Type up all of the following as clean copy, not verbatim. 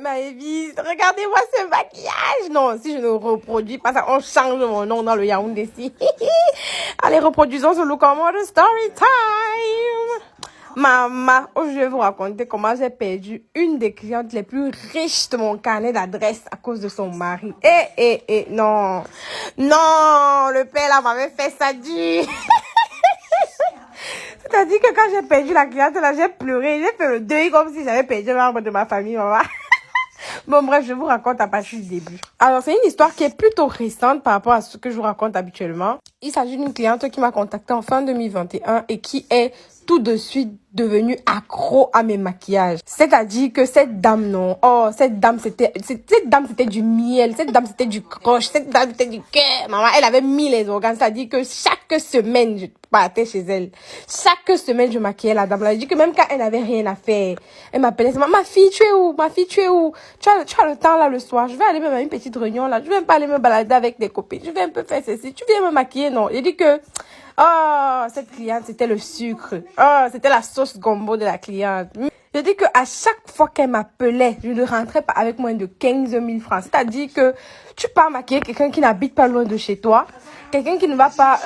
Maëvis, regardez-moi ce maquillage. Non, si je ne reproduis pas ça, on change mon nom dans le Yaoundé ici. Allez, reproduisons ce look en mode story time. Maman, je vais vous raconter comment j'ai perdu une des clientes les plus riches de mon carnet d'adresses à cause de son mari. Non. Non, le père là m'avait fait ça dur. C'est-à-dire que quand j'ai perdu la cliente là, j'ai pleuré. J'ai fait le deuil comme si j'avais perdu un membre de ma famille, maman. Bon, bref, je vous raconte à partir du début. Alors, c'est une histoire qui est plutôt récente par rapport à ce que je vous raconte habituellement. Il s'agit d'une cliente qui m'a contactée en fin 2021 et qui est tout de suite devenue accro à mes maquillages. C'est-à-dire que cette dame, non. Oh, cette dame, c'était du miel. Cette dame, c'était du croche. Cette dame, c'était du cœur. Maman, elle avait mis les organes. C'est-à-dire que chaque semaine, je partais chez elle. Chaque semaine, je maquillais la dame. Elle a dit que même quand elle n'avait rien à faire, elle m'appelait. Ma fille, tu es où? Ma fille, tu es où? Tu as le temps là le soir. Je vais aller même à une petite réunion là. Je vais pas aller me balader avec des copines. Je vais un peu faire ceci. Tu viens me maquiller? Non. J'ai dit que, oh, cette cliente, c'était le sucre. Oh, c'était la sauce gombo de la cliente. Je dis que à chaque fois qu'elle m'appelait, je ne rentrais pas avec moins de 15 000 francs. C'est-à-dire que tu pars maquiller quelqu'un qui n'habite pas loin de chez toi, quelqu'un qui ne va pas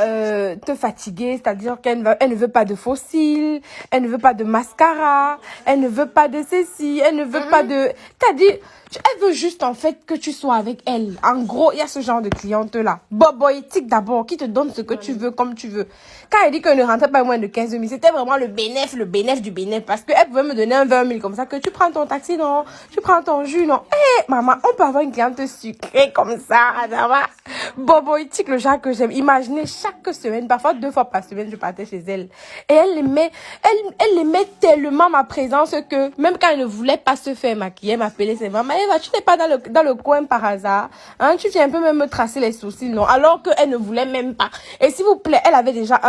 te fatiguer, c'est-à-dire elle ne veut pas de faux cils, elle ne veut pas de mascara, elle ne veut pas de ceci, elle ne veut pas de... C'est-à-dire, elle veut juste en fait que tu sois avec elle. En gros, il y a ce genre de cliente-là. Boboétique d'abord, qui te donne ce que tu veux comme tu veux. Quand elle dit qu'elle ne rentrait pas moins de 15 000, c'était vraiment le bénéfice du bénéfice. Parce qu'elle pouvait me donner un 20 000 comme ça, que tu prends ton taxi, non? Tu prends ton jus, non? Maman, on peut avoir une cliente sucrée comme ça, maman. Boboétique, le genre que j'aime. Imaginez, chaque semaine, parfois 2 fois par semaine, je partais chez elle. Et elle aimait tellement ma présence que même quand elle ne voulait pas se faire maquiller, elle m'appelait, c'est maman, Eva, tu n'es pas dans le coin par hasard, hein? Tu viens un peu même me tracer les sourcils, non? Alors qu'elle ne voulait même pas. Et s'il vous plaît, elle avait déjà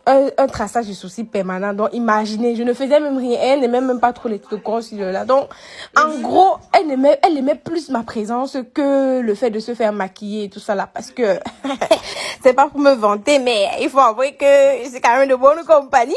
un traçage de sourcils permanent. Donc, imaginez, je ne faisais même rien. Elle n'aimait même pas trop les concealers là. Donc, en gros, elle aimait plus ma présence que le fait de se faire maquiller et tout ça là. Parce que, c'est pas pour me vanter, mais il faut avouer que c'est quand même de bonne compagnie.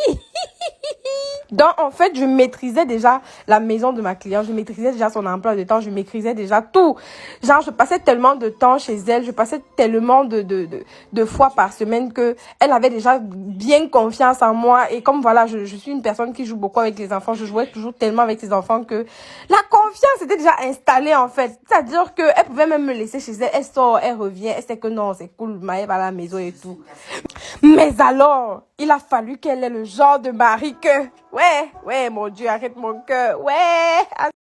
Donc, en fait, je maîtrisais déjà la maison de ma cliente, je maîtrisais déjà son emploi de temps, je maîtrisais déjà tout. Genre, je passais tellement de temps chez elle, je passais tellement de fois par semaine que elle avait déjà bien confiance en moi. Et comme voilà, je suis une personne qui joue beaucoup avec les enfants, je jouais toujours tellement avec ses enfants que la confiance était déjà installée, en fait. C'est-à-dire que elle pouvait même me laisser chez elle, elle sort, elle revient, elle sait que non, c'est cool, Maëve à la maison et tout. Mais alors, il a fallu qu'elle ait le genre de mari que... Ouais, mon Dieu, arrête mon cœur. Ouais.